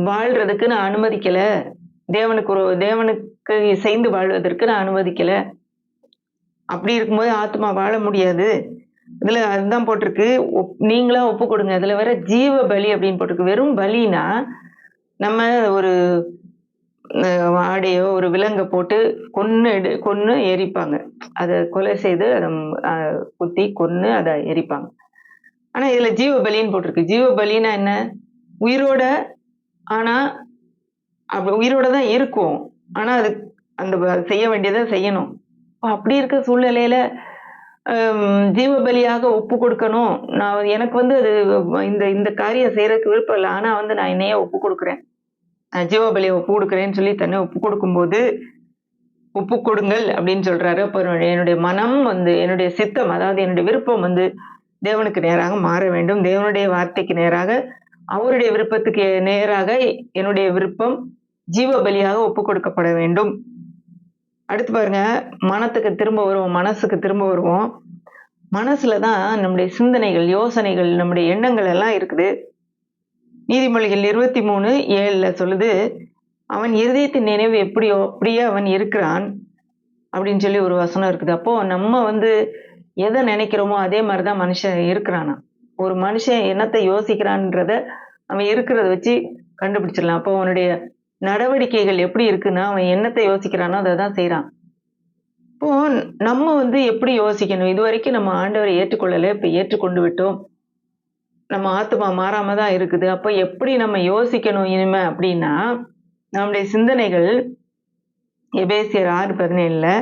வாழ்றதுக்கு நான் அனுமதிக்கல. தேவனுக்கு இசைந்து வாழ்வதற்கு நான் அனுமதிக்கல. அப்படி இருக்கும்போது ஆத்மா வாழ முடியாது. இதுல அதுதான் போட்டிருக்கு, நீங்களா ஒப்பு கொடுங்க. இதுல வேற ஜீவ பலி அப்படின்னு போட்டிருக்கு. வெறும் பலினா நம்ம ஒரு ஆடையோ ஒரு விலங்கை போட்டு கொன்னு எரிப்பாங்க. அதை கொலை செய்து அதை குத்தி கொன்னு அதை எரிப்பாங்க. ஆனா இதுல ஜீவ பலின்னு போட்டிருக்கு. ஜீவ பலின்னா என்ன? உயிரோட, ஆனா உயிரோட தான் இருக்கும், ஆனா அது அந்த செய்ய வேண்டியதை செய்யணும். அப்படி இருக்க சூழ்நிலையில ஜீவ பலியாக ஒப்பு கொடுக்கணும். நான் எனக்கு அது இந்த காரியம் செய்யறதுக்கு விருப்பம் இல்லை, ஆனா நான் என்னையே ஒப்பு கொடுக்குறேன், ஜீவ பலியை ஒப்பு கொடுக்குறேன்னு சொல்லி தன்னை ஒப்பு கொடுக்கும்போது ஒப்பு கொடுங்கள் அப்படின்னு சொல்றாரு. அப்போ என்னுடைய மனம் என்னுடைய சித்தம், அதாவது என்னுடைய விருப்பம் தேவனுக்கு நேராக மாற வேண்டும். தேவனுடைய வார்த்தைக்கு நேராக, அவருடைய விருப்பத்துக்கு நேராக என்னுடைய விருப்பம் ஜீவ பலியாக ஒப்பு கொடுக்கப்பட வேண்டும். அடுத்து பாருங்க, மனத்துக்கு திரும்ப வருவோம், மனசுக்கு திரும்ப வருவோம். மனசுலதான் நம்முடைய சிந்தனைகள், யோசனைகள், நம்முடைய எண்ணங்கள் எல்லாம் இருக்குது. நீதிமொழிகள் 23:7 சொல்லுது, அவன் இருதயத்தின் நினைவு எப்படியோ அப்படியே அவன் இருக்கிறான் அப்படின்னு சொல்லி ஒரு வசனம் இருக்குது. அப்போ நம்ம எதை நினைக்கிறோமோ அதே மாதிரிதான் மனுஷன் இருக்கிறானா. ஒரு மனுஷன் என்னத்தை யோசிக்கிறான்றத அவன் இருக்கிறத வச்சு கண்டுபிடிச்சிடலாம். அப்போ அவனுடைய நடவடிக்கைகள் எப்படி இருக்குன்னா, அவன் என்னத்தை யோசிக்கிறானோ அதை தான் செய்யறான். இப்போ நம்ம எப்படி யோசிக்கணும்? இது வரைக்கும் நம்ம ஆண்டவரை ஏற்றுக்கொள்ளல, இப்ப ஏற்றுக்கொண்டு விட்டோம், நம்ம ஆத்மா மாறாம தான் இருக்குது. அப்ப எப்படி நம்ம யோசிக்கணும் இனிமே அப்படின்னா, நம்முடைய சிந்தனைகள் எபேசியர் 6:17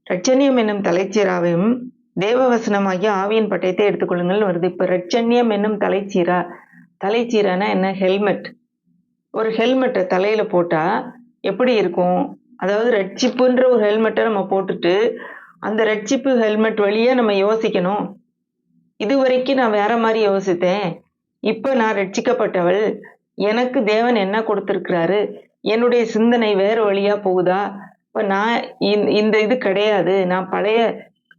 ரட்சணியம் என்னும் தலைச்சீராவையும் தேவவசனமாகிய ஆவியின் பட்டயத்தை எடுத்துக்கொள்ளுங்கள் வருது. இப்ப ரட்சண்யம் என்னும் தலைச்சீரானா என்ன? ஹெல்மெட். ஒரு ஹெல்மெட்டை தலையில போட்டா எப்படி இருக்கும்? அதாவது ரட்சிப்புன்ற ஒரு ஹெல்மெட்டை நம்ம போட்டுட்டு அந்த ரட்சிப்பு ஹெல்மெட் வழியா நம்ம யோசிக்கணும். இது வரைக்கும் நான் வேற மாதிரி யோசித்தேன், இப்ப நான் ரட்சிக்கப்பட்டவள், எனக்கு தேவன் என்ன கொடுத்திருக்கிறாரு, என்னுடைய சிந்தனை வேற வழியா போகுதா, இப்ப நான் இந்த இது கிடையாது, நான் பழைய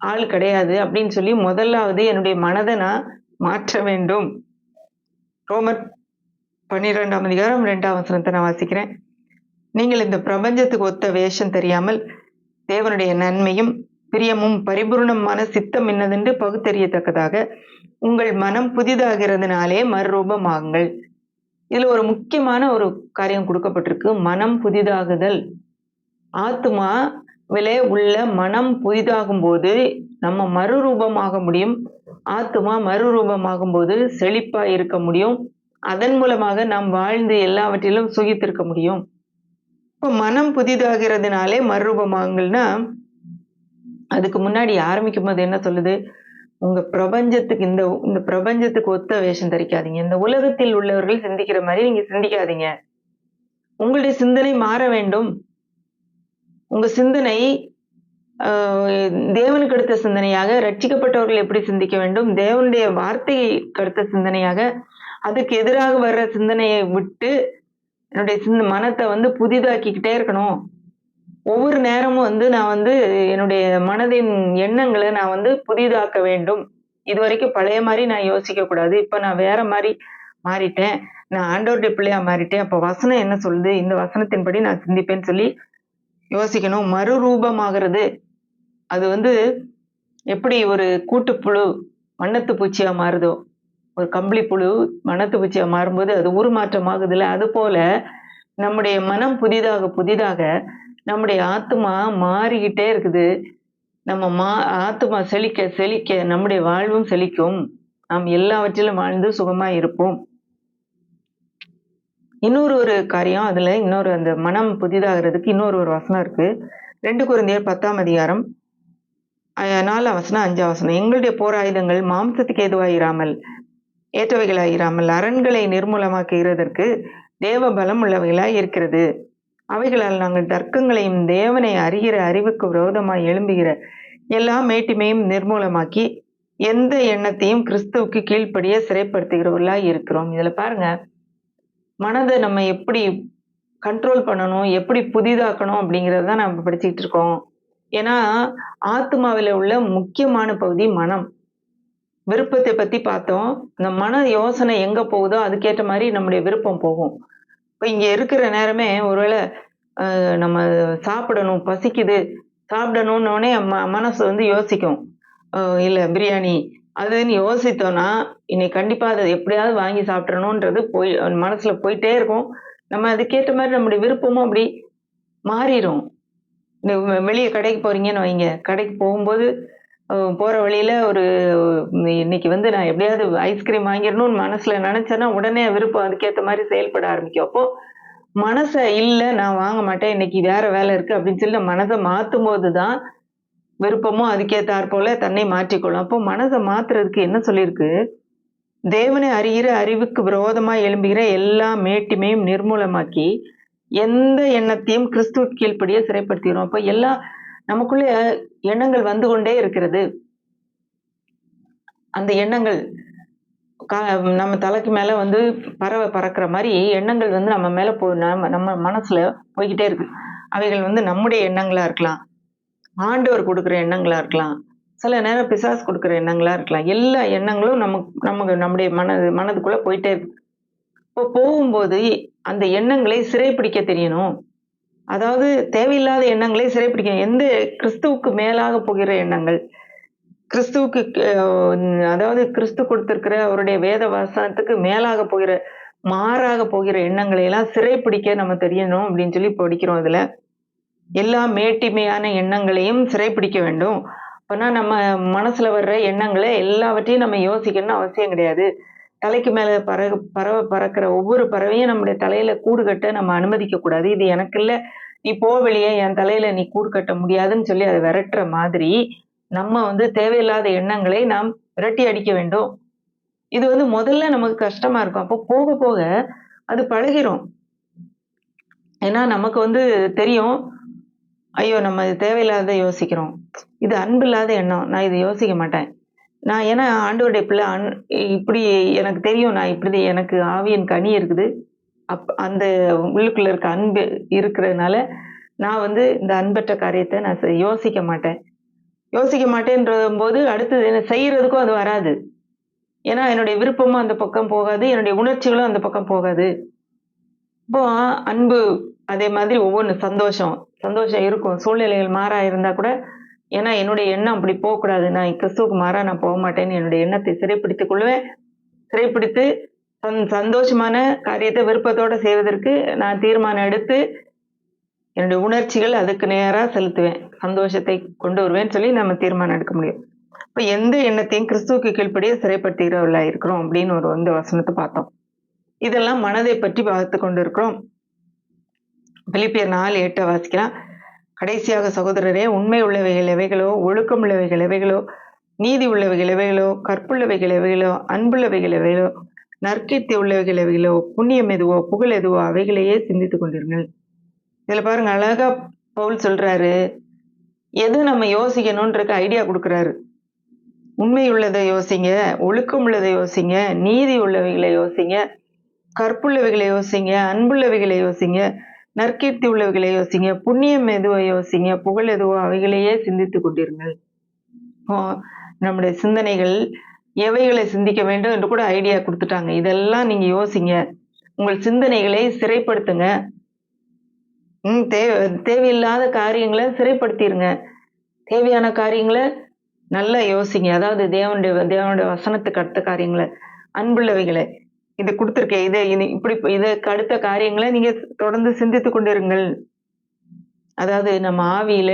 ஆள் கிடையாது அப்படின்னு சொல்லி முதலாவது என்னுடைய மனதை நான் மாற்ற வேண்டும். ரோமர் 12:2 நான் வாசிக்கிறேன். நீங்கள் இந்த பிரபஞ்சத்துக்கு ஒத்த வேஷம் தெரியாமல் தேவனுடைய நன்மையும் பிரியமும் பரிபூர்ணமான சித்தம் என்னதென்று பகுத்தறியத்தக்கதாக உங்கள் மனம் புதிதாகிறதுனாலே மறுரூபமாகுங்கள். இதுல ஒரு முக்கியமான ஒரு காரியம் கொடுக்கப்பட்டிருக்கு, மனம் புதிதாகுதல். ஆத்மாவிலே உள்ள மனம் புதிதாகும் போது நம்ம மறுரூபமாக முடியும். ஆத்மா மறுரூபமாகும் போது செழிப்பா இருக்க முடியும். அதன் மூலமாக நாம் வாழ்ந்து எல்லாவற்றிலும் சுகித்திருக்க முடியும். இப்போ மனம் புதிதாகிறதுனாலே மறுரூபமாகுங்கள்னா, அதுக்கு முன்னாடி ஆரம்பிக்கும் போது என்ன சொல்லுது? உங்க பிரபஞ்சத்துக்கு இந்த பிரபஞ்சத்துக்கு ஒத்த வேஷம் தரிக்காதீங்க. இந்த உலகத்தில் உள்ளவர்கள் சிந்திக்கிற மாதிரி நீங்க சிந்திக்காதீங்க. உங்களுடைய சிந்தனை மாற வேண்டும். உங்க சிந்தனை தேவனுக்கு அடுத்த சிந்தனையாக, ரட்சிக்கப்பட்டவர்கள் எப்படி சிந்திக்க வேண்டும், தேவனுடைய வார்த்தைக்கு அடுத்த சிந்தனையாக, அதுக்கு எதிராக வர்ற சிந்தனையை விட்டு என்னுடைய மனத்தை புதிதாக்கிக்கிட்டே இருக்கணும். ஒவ்வொரு நேரமும் நான் என்னுடைய மனதின் எண்ணங்களை நான் புதிதாக்க வேண்டும். இது வரைக்கும் பழைய மாதிரி நான் யோசிக்க கூடாது. இப்ப நான் வேற மாதிரி மாறிட்டேன், நான் ஆண்டவருடைய பிள்ளையா மாறிட்டேன். அப்ப வசனம் என்ன சொல்லுது, இந்த வசனத்தின்படி நான் சிந்திப்பேன்னு சொல்லி யோசிக்கணும். மறுரூபமாகிறது அது எப்படி ஒரு கூட்டுப்புழு வண்ணத்து பூச்சியா மாறுதோ, ஒரு கம்பளி புழு வண்ணத்து பூச்சியா மாறும்போது அது உருமாற்றமாகுதுல்ல, அது போல நம்முடைய மனம் புதிதாக நம்முடைய ஆத்மா மாறிக்கிட்டே இருக்குது. நம்ம ஆத்மா செழிக்க நம்முடைய வாழ்வும் செழிக்கும். நாம் எல்லாவற்றிலும் வாழ்ந்து சுகமா இருப்போம். இன்னொரு காரியம், அதுல அந்த மனம் புதிதாகிறதுக்கு ஒரு வசனம் இருக்கு. 2 கொரிந்தியர் 10 4 5 எங்களுடைய போராயுதங்கள் மாம்சத்துக்கு ஏதுவாயிராமல் ஏற்றவைகளாயிராமல் அரண்களை நிர்மூலமாக்குகிறதற்கு தேவ பலம் உள்ளவைகளாய் இருக்கிறது. அவைகளால் நாங்கள் தர்க்கங்களையும் தேவனை அறிகிற அறிவுக்கு விரோதமாய் எழும்புகிற எல்லா மேட்டிமையும் நிர்மூலமாக்கி எந்த எண்ணத்தையும் கிறிஸ்துவுக்கு கீழ்ப்படிய சிறைப்படுத்துகிறவர்களாய் இருக்கிறோம். இதுல பாருங்க, மனதை நம்ம எப்படி கண்ட்ரோல் பண்ணணும், எப்படி புதிதாக்கணும் அப்படிங்கறத தான் நம்ம படிச்சுக்கிட்டு இருக்கோம். ஏன்னா ஆத்மாவில உள்ள முக்கியமான பகுதி மனம். விருப்பத்தை பத்தி பார்த்தோம். இந்த மன யோசனை எங்க போகுதோ அதுக்கேற்ற மாதிரி நம்முடைய விருப்பம் போகும். இப்ப இங்க இருக்கிற நேரமே ஒருவேளை நம்ம சாப்பிடணும், பசிக்குது, சாப்பிடணும்னோடனே மனசு வந்து யோசிக்கும். இல்ல பிரியாணி அதுன்னு யோசித்தோம்னா, இன்னைக்கு கண்டிப்பா அதை எப்படியாவது வாங்கி சாப்பிட்றணுன்றது மனசுல போயிட்டே இருக்கும். நம்ம அதுக்கேற்ற மாதிரி நம்முடைய விருப்பமும் அப்படி மாறிடும். வெளியே கடைக்கு போறீங்கன்னு வைங்க, கடைக்கு போகும்போது போற வழியில இன்னைக்கு வந்து நான் எப்படியாவது ஐஸ்கிரீம் வாங்கிடணும்னு மனசுல நினைச்சேன்னா உடனே விருப்பம் அதுக்கேற்ற மாதிரி செயல்பட ஆரம்பிக்கும். அப்போ மனசை இல்ல நான் வாங்க மாட்டேன், இன்னைக்கு வேற வேலை இருக்கு அப்படின்னு சொல்லி மனதை மாத்தும் போதுதான் விருப்பமும் அதுக்கேத்தாற் போல தன்னை மாற்றிக்கொள்ளும். அப்போ மனதை மாத்துறதுக்கு என்ன சொல்லியிருக்கு? தேவனை அறிகிற அறிவுக்கு விரோதமாய் எழும்புகிற எல்லா மேட்டிமையும் நிர்மூலமாக்கி எந்த எண்ணத்தையும் கிறிஸ்துவுக்கு கீழ்ப்படிய சிறைப்படுத்துகிறோம். அப்ப எல்லாம் நமக்குள்ள எண்ணங்கள் வந்து கொண்டே இருக்கிறது. அந்த எண்ணங்கள் நம்ம தலைக்கு மேல வந்து பறவை பறக்கிற மாதிரி எண்ணங்கள் வந்து நம்ம மேல நம்ம மனசுல போய்கிட்டே இருக்கு. அவைகள் வந்து நம்முடைய எண்ணங்களா இருக்கலாம், ஆண்டவர் கொடுக்குற எண்ணங்களா இருக்கலாம், சில நேரம் பிசாசு கொடுக்குற எண்ணங்களா இருக்கலாம். எல்லா எண்ணங்களும் நம்முடைய மனதுக்குள்ள போயிட்டே இருக்கு. இப்போ போகும்போது அந்த எண்ணங்களை சிறைப்பிடிக்க தெரியணும். அதாவது தேவையில்லாத எண்ணங்களை சிறைப்பிடிக்கணும். எந்த கிறிஸ்துவுக்கு மேலாக போகிற எண்ணங்கள், கிறிஸ்துவுக்கு அதாவது கிறிஸ்து கொடுத்திருக்கிற அவருடைய வேத வசனத்துக்கு மேலாக போகிற மாறாக போகிற எண்ணங்களை எல்லாம் சிறைப்பிடிக்க நம்ம தெரியணும் அப்படின்னு சொல்லி படிக்கிறோம். இதுல எல்லா மேட்டிமையான எண்ணங்களையும் சிறைப்பிடிக்க வேண்டும். அப்பனா நம்ம மனசுல வர்ற எண்ணங்களை எல்லாவற்றையும் நம்ம யோசிக்கணும்னு அவசியம் கிடையாது. தலைக்கு மேல பறவை பறக்கிற ஒவ்வொரு பறவையும் நம்முடைய தலையில கூடு கட்ட நம்ம அனுமதிக்க கூடாது. இது எனக்கு இல்ல, நீ போ வெளியே, என் தலையில நீ கூடு கட்ட முடியாதுன்னு சொல்லி அதை விரட்டுற மாதிரி நம்ம வந்து தேவையில்லாத எண்ணங்களை நாம் விரட்டி அடிக்க வேண்டும். இது வந்து முதல்ல நமக்கு கஷ்டமா இருக்கும். அப்போ போக போக அது பழகிரும். ஏன்னா நமக்கு வந்து தெரியும், ஐயோ நம்ம இது தேவையில்லாத யோசிக்கிறோம், இது அன்பில்லாத எண்ணம், நான் இதை யோசிக்க மாட்டேன். நான் ஏன்னா ஆண்டவருடைய பிள்ளை, இப்படி எனக்கு தெரியும், நான் இப்படி எனக்கு ஆவியின் கனி இருக்குது, அந்த உள்ளுக்குள்ள இருக்க அன்பு இருக்கிறதுனால நான் வந்து இந்த அன்பற்ற காரியத்தை நான் யோசிக்க மாட்டேன். யோசிக்க மாட்டேன்ற போது அடுத்தது என்ன செய்யறதுக்கும் அது வராது. ஏன்னா என்னுடைய விருப்பமும் அந்த பக்கம் போகாது, என்னுடைய உணர்ச்சிகளும் அந்த பக்கம் போகாது. இப்போ அன்பு அதே மாதிரி ஒவ்வொன்று சந்தோஷம் இருக்கும். சூழ்நிலைகள் மாறா இருந்தா கூட, ஏன்னா என்னுடைய எண்ணம் அப்படி போகக்கூடாது, நான் கிறிஸ்துவுக்கு மாறா நான் போக மாட்டேன்னு என்னுடைய எண்ணத்தை சிறைப்பிடித்துக் கொள்வேன். சிறைப்பிடித்து சந்தோஷமான காரியத்தை விருப்பத்தோட செய்வதற்கு நான் தீர்மானம் எடுத்து என்னுடைய உணர்ச்சிகள் அதுக்கு நேரா செலுத்துவேன், சந்தோஷத்தை கொண்டு வருவேன்னு சொல்லி நம்ம தீர்மானம் எடுக்க முடியும். இப்ப எந்த எண்ணத்தையும் கிறிஸ்துவுக்கு கீழ்ப்படியே சிறைப்படுத்துகிறவர்களா இருக்கிறோம் அப்படின்னு ஒரு வசனத்தை பார்த்தோம். இதெல்லாம் மனதை பற்றி பார்த்து கொண்டு இருக்கிறோம். பிலிப்பியர் 4:8 வாசிக்கலாம். கடைசியாக சகோதரரே, உண்மை உள்ளவைகள் எவைகளோ, ஒழுக்கம் உள்ளவைகள் எவைகளோ, நீதி உள்ளவைகள் எவைகளோ, கற்புள்ளவைகள் எவைகளோ, அன்புள்ளவைகள் எவைகளோ, நற்கீர்த்தி உள்ளவைகள் எவைகளோ, புண்ணியம் எதுவோ, புகழ் எதுவோ அவைகளையே சிந்தித்துக் கொண்டிருங்கள். இதுல பாருங்க, அழகா பவுல் சொல்றாரு, எது நம்ம யோசிக்கணும்ன்றக்கு ஐடியா கொடுக்குறாரு. உண்மை உள்ளதை யோசிங்க, ஒழுக்கம் உள்ளதை யோசிங்க, நீதி உள்ளவைகளை யோசிங்க, கற்புள்ளவைகளை யோசிங்க, அன்புள்ளவைகளை யோசிங்க, நற்கீர்த்தி உள்ளவைகளை யோசிங்க, புண்ணியம் எதுவோ யோசிங்க, புகழ் எதுவோ அவைகளையே சிந்தித்துக் கொண்டிருங்கள். நம்முடைய சிந்தனைகள் எவைகளை சிந்திக்க வேண்டும் என்று கூட ஐடியா கொடுத்துட்டாங்க. இதெல்லாம் நீங்க யோசிங்க, உங்கள் சிந்தனைகளை சிறைப்படுத்துங்க. தேவையில்லாத காரியங்களை சிறைப்படுத்திருங்க, தேவையான காரியங்களை நல்லா யோசிங்க. அதாவது தேவனுடைய வசனத்துக்கு அடுத்த காரியங்களை, அன்புள்ளவைகளை, இது கொடுத்துருக்கேன், இதுக்கு அடுத்த காரியங்களை நீங்க தொடர்ந்து சிந்தித்துக் கொண்டிருங்கள். அதாவது நம்ம ஆவியில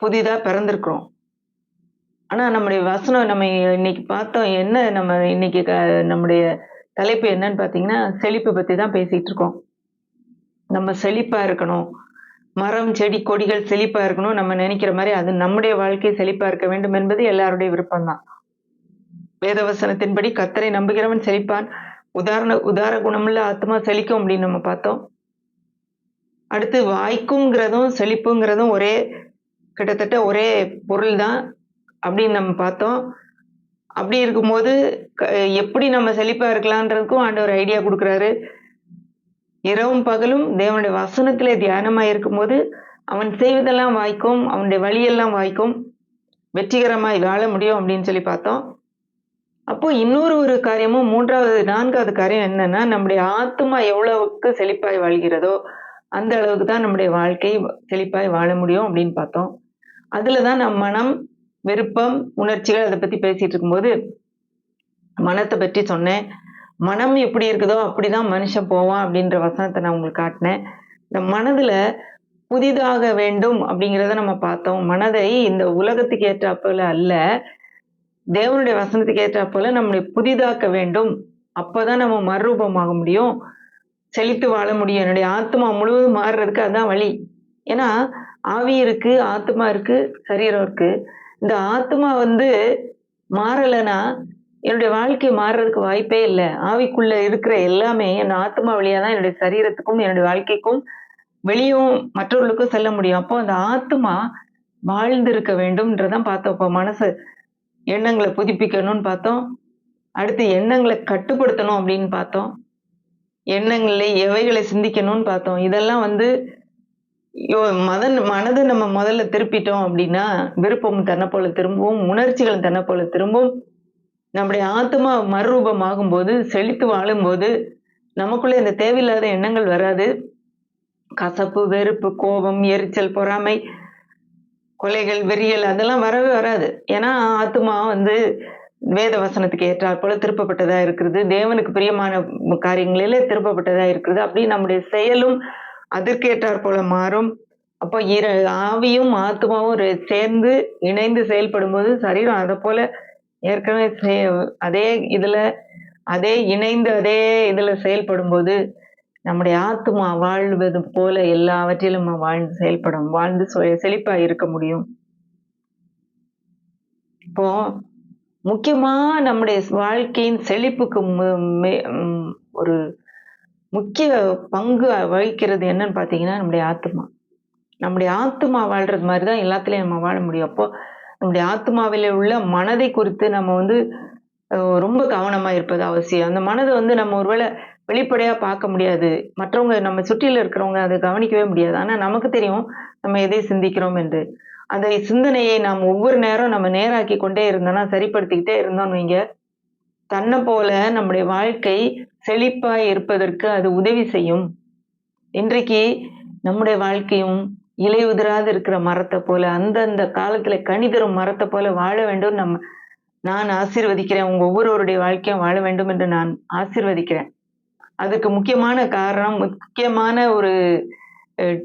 புதிதா பிறந்திருக்கிறோம். ஆனா நம்முடைய வசனம் நம்ம இன்னைக்கு பார்த்தோம். என்ன நம்ம இன்னைக்கு நம்முடைய தலைப்பு என்னன்னு பாத்தீங்கன்னா, செழிப்பு பத்தி தான் பேசிட்டு இருக்கோம். நம்ம செழிப்பா இருக்கணும், மரம் செடி கொடிகள் செழிப்பா இருக்கணும் நம்ம நினைக்கிற மாதிரி அது நம்முடைய வாழ்க்கை செழிப்பா இருக்க வேண்டும் என்பது எல்லாருடைய விருப்பம்தான். வேதவசனத்தின்படி கர்த்தரை நம்புகிறவன் செழிப்பான், உதார குணமுள்ள ஆத்மா செழிக்கும் அப்படின்னு நம்ம பார்த்தோம். அடுத்து வாய்க்கும்ங்கிறதும் செழிப்புங்கிறதும் கிட்டத்தட்ட ஒரே பொருள் தான் அப்படின்னு நம்ம பார்த்தோம். அப்படி இருக்கும்போது எப்படி நம்ம செழிப்பா இருக்கலான்றதுக்கும் ஆண்டவர் ஐடியா குடுக்குறாரு. இரவும் பகலும் தேவனுடைய வசனத்திலே தியானமா இருக்கும்போது, அவன் செய்வதெல்லாம் வாய்க்கும், அவனுடைய வழியெல்லாம் வாய்க்கும், வெற்றிகரமாய் வாழ முடியும் அப்படின்னு சொல்லி பார்த்தோம். அப்போ இன்னொரு காரியமும் 4வது காரியம் என்னன்னா, நம்முடைய ஆத்துமா எவ்வளவுக்கு செழிப்பாய் வாழ்கிறதோ, அந்த அளவுக்கு தான் நம்முடைய வாழ்க்கை செழிப்பாய் வாழ முடியும் அப்படின்னு பார்த்தோம். அதுல தான் நம் மனம், விருப்பம், உணர்ச்சிகள் அத பத்தி பேசிட்டு இருக்கும்போது, மனத்த பற்றி சொன்னேன். மனம் எப்படி இருக்குதோ அப்படிதான் மனுஷன் போவான் அப்படின்ற வசனத்த நான் உங்களுக்கு காட்டினேன். இந்த மனதுல புதிதாக வேண்டும் அப்படிங்கிறத நம்ம பார்த்தோம். மனதை இந்த உலகத்துக்கு ஏற்றாற்போல அல்ல, தேவனுடைய வசனத்துக்கு ஏற்றாற்போல நம்மளை புதிதாக்க வேண்டும். அப்பதான் நம்ம மறுரூபமாக முடியும். செழித்து வாழ முடியும். என்னுடைய ஆத்மா முழுவதும் மாறுறதுக்கு அதான் வழி. ஏன்னா, ஆவி இருக்கு, ஆத்மா இருக்கு, சரீரம் இருக்கு. இந்த ஆத்மா மாறலைன்னா, என்னுடைய வாழ்க்கை மாறுறதுக்கு வாய்ப்பே இல்ல. ஆவிக்குள்ள இருக்கிற எல்லாமே என் ஆத்மா வழியா தான் என்னுடைய சரீரத்துக்கும், என்னுடைய வாழ்க்கைக்கும், வெளியும் மற்றவர்களுக்கும் செல்ல முடியும். அப்போ அந்த ஆத்மா வாழ்ந்திருக்க வேண்டும்ன்றதான் பார்த்தோம். இப்போ எண்ணங்கள புதுப்பிக்கணும்னு பார்த்தோம். அடுத்து எண்ணங்கள கட்டுப்படுத்தணும் அப்படின்னு பார்த்தோம். எண்ணங்கள்ல எவைகளை சிந்திக்கணும்னு பார்த்தோம். இதெல்லாம் யோ மனத நம்ம முதல்ல திருப்பிட்டோம் அப்படின்னா, விருப்பம் தன்னை போல திரும்பவும், உணர்ச்சிகள் தன்னை போல திரும்பும். நம்முடைய ஆத்மா மறுரூபமாகும்போது, செழித்து வாழும்போது, நமக்குள்ள இந்த தேவையில்லாத எண்ணங்கள் வராது. கசப்பு, வெறுப்பு, கோபம், எரிச்சல், பொறாமை, கொலைகள், வெறியல் அதெல்லாம் வரவே வராது. ஏன்னா ஆத்மா வேத வசனத்துக்கு ஏற்றாற் போல திருப்பப்பட்டதா இருக்கிறது. தேவனுக்கு பிரியமான காரியங்களிலே திருப்பப்பட்டதா இருக்கிறது. அப்படி நம்முடைய செயலும் அதற்கேற்றாற் போல மாறும். அப்போ ஆவியும் ஆத்மாவும் சேர்ந்து இணைந்து செயல்படும்போது சரீரம் அதை போல ஏற்கனவே அதே இணைந்து அதே இதுல செயல்படும்போது நம்முடைய ஆத்மா வாழ்வது போல எல்லாவற்றிலும் வாழ்ந்து செழிப்பா இருக்க முடியும். இப்போ முக்கியமா நம்முடைய வாழ்க்கையின் செழிப்புக்கு ஒரு முக்கிய பங்கு வகிக்கிறது என்னன்னு பாத்தீங்கன்னா நம்முடைய ஆத்மா. நம்முடைய ஆத்மா வாழ்றது மாதிரிதான் எல்லாத்துலயும் நம்ம வாழ முடியும். அப்போ நம்முடைய ஆத்மாவில உள்ள மனதை குறித்து நம்ம ரொம்ப கவனமா இருப்பது அவசியம். அந்த மனதை நம்ம ஒருவேளை வெளிப்படையா பார்க்க முடியாது. மற்றவங்க நம்ம சுற்றில இருக்கிறவங்க அதை கவனிக்கவே முடியாது. ஆனா நமக்கு தெரியும் நம்ம எதை சிந்திக்கிறோம் என்று. அந்த சிந்தனையை நாம் ஒவ்வொரு நேரம் நம்ம நேராக்கி கொண்டே இருந்தோம்னா, சரிப்படுத்திக்கிட்டே இருந்தோம்னு வைங்க, தன்னை போல நம்முடைய வாழ்க்கை செழிப்பாய் இருப்பதற்கு அது உதவி செய்யும். இன்றைக்கு நம்முடைய வாழ்க்கையும் இலை உதிராது இருக்கிற மரத்தை போல, அந்தந்த காலத்துல கனி தரும் மரத்தை போல வாழ வேண்டும். நான் ஆசீர்வதிக்கிறேன். உங்க ஒவ்வொருவருடைய வாழ்க்கையும் வாழ வேண்டும் என்று நான் ஆசீர்வதிக்கிறேன். அதுக்கு முக்கியமான காரணம், முக்கியமான ஒரு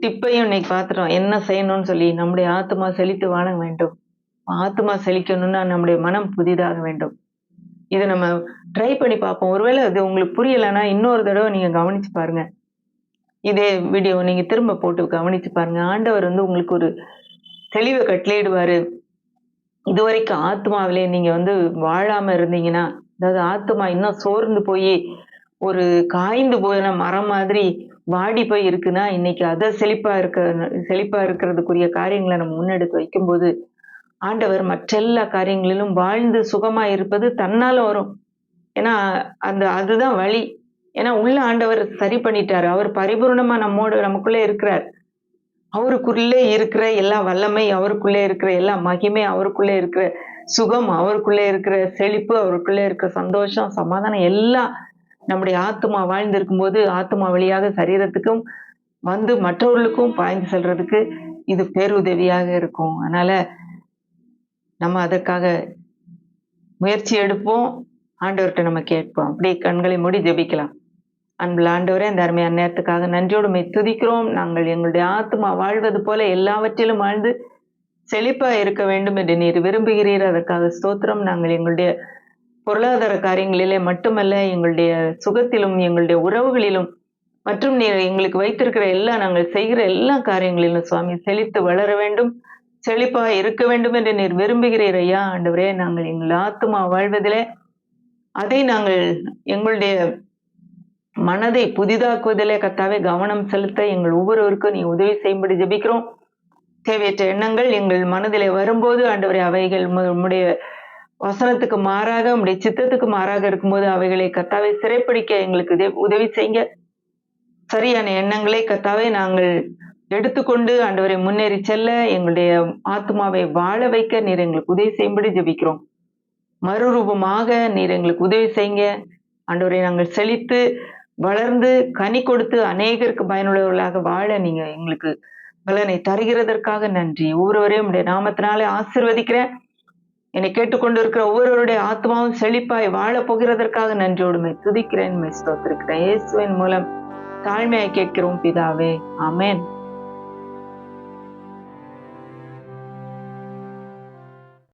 டிப்பையும் இன்னைக்கு பார்த்துட்டோம். என்ன செய்யணும்னு சொல்லி, நம்முடைய ஆத்மா செழித்து வாழ வேண்டும். ஆத்மா செழிக்கணும்னா நம்முடைய மனம் புதிதாக வேண்டும். இதை நம்ம ட்ரை பண்ணி பார்ப்போம். ஒருவேளை அது உங்களுக்கு புரியலைன்னா இன்னொரு தடவை நீங்க கவனிச்சு பாருங்க. இதே வீடியோ நீங்க திரும்ப போட்டு கவனிச்சு பாருங்க. ஆண்டவர் உங்களுக்கு ஒரு தெளிவை கட்டளையிடுவாரு. இதுவரைக்கும் ஆத்மாவிலே நீங்க வாழாம இருந்தீங்கன்னா, அதாவது ஆத்மா இன்னும் சோர்ந்து போய் ஒரு காய்ந்து போன மரம் மாதிரி வாடி போய் இருக்குன்னா, இன்னைக்கு அதை செழிப்பா இருக்கிறதுக்குரிய காரியங்களை நம்ம முன்னெடுத்து வைக்கும்போது, ஆண்டவர் மற்றெல்லா காரியங்களிலும் வாழ்ந்து சுகமா இருப்பது தன்னால வரும். ஏன்னா அதுதான் வழி. ஏன்னா உள்ள ஆண்டவர் சரி பண்ணிட்டாரு. அவர் பரிபூர்ணமா நமக்குள்ளே இருக்கிறார். அவருக்குள்ளே இருக்கிற எல்லா வல்லமை, அவருக்குள்ளே இருக்கிற எல்லா மகிமை, அவருக்குள்ளே இருக்கிற சுகம், அவருக்குள்ளே இருக்கிற செழிப்பு, அவருக்குள்ளே இருக்கிற சந்தோஷம், சமாதானம் எல்லாம் நம்முடைய ஆத்மா வாழ்ந்திருக்கும் போது ஆத்மா வழியாக சரீரத்துக்கும் மற்றவர்களுக்கும் பாய்ந்து செல்றதுக்கு இது பேருதவியாக இருக்கும். அதனால நம்ம அதற்காக முயற்சி எடுப்போம். ஆண்டவர்கிட்ட நம்ம கேட்போம். அப்படியே கண்களை மூடி ஜெபிக்கலாம். அன்புள்ள ஆண்டவரே, இந்த அருமையான நேரத்துக்காக நன்றியோடு உம்மை துதிக்கிறோம். நாங்கள் எங்களுடைய ஆத்மா வாழ்வது போல எல்லாவற்றிலும் வாழ்ந்து செழிப்பா இருக்க வேண்டும் என்று நீர் விரும்புகிறீர். அதற்காக ஸ்தோத்திரம். நாங்கள் எங்களுடைய பொருளாதார காரியங்களிலே மட்டுமல்ல, எங்களுடைய சுகத்திலும், எங்களுடைய உறவுகளிலும் மற்றும் நீர் எங்களுக்கு வைத்திருக்கிற நாங்கள் செய்கிற எல்லா காரியங்களிலும் சுவாமி செழித்து வளர வேண்டும், செழிப்பா இருக்க வேண்டும் என்று நீர் விரும்புகிறீர் ஐயா. ஆண்டவரே, நாங்கள் எங்கள் ஆத்மா வாழ்வதிலே அதை நாங்கள் எங்களுடைய மனதை புதிதாக்குவதிலே கர்த்தாவே கவனம் செலுத்த எங்கள் ஒவ்வொருவருக்கும் நீ உதவி செய்யும்படி ஜெபிக்கிறோம். தேவையற்ற எண்ணங்கள் எங்கள் மனதிலே வரும்போது ஆண்டவரே அவைகள் உம்முடைய வசனத்துக்கு மாறாக உம்முடைய சித்தத்துக்கு மாறாக இருக்கும்போது அவைகளை கர்த்தாவே சிறைப்பிடிக்க எங்களுக்கு உதவி செய்யுங்க. சரியான எண்ணங்களை கர்த்தாவே நாங்கள் எடுத்துக்கொண்டு ஆண்டவரை முன்னேறி செல்ல எங்களுடைய ஆத்மாவை வாழ வைக்க நீர் எங்களுக்கு உதவி செய்யும்படி ஜெபிக்கிறோம். மறுரூபமாக நீர் எங்களுக்கு உதவி செய்யுங்க. ஆண்டவரை நாங்கள் செழித்து வளர்ந்து கனி கொடுத்து அநேகருக்கு பயனுள்ளவர்களாக வாழ நீங்க எங்களுக்கு பலனை தருகிறதற்காக நன்றி. ஒவ்வொருவரையும் உடைய நாமத்தினாலே ஆசீர்வதிக்கிறேன். என்னை கேட்டுக்கொண்டு இருக்கிற ஒவ்வொருவருடைய ஆத்மாவும் செழிப்பாய் வாழ போகிறதற்காக நன்றியோடு துதிக்கிறேன், ஸ்தோத்திரிக்கிறேன். இயேசுவின் மூலம் தாழ்மையாய் கேட்கிறோம் பிதாவே, ஆமென்.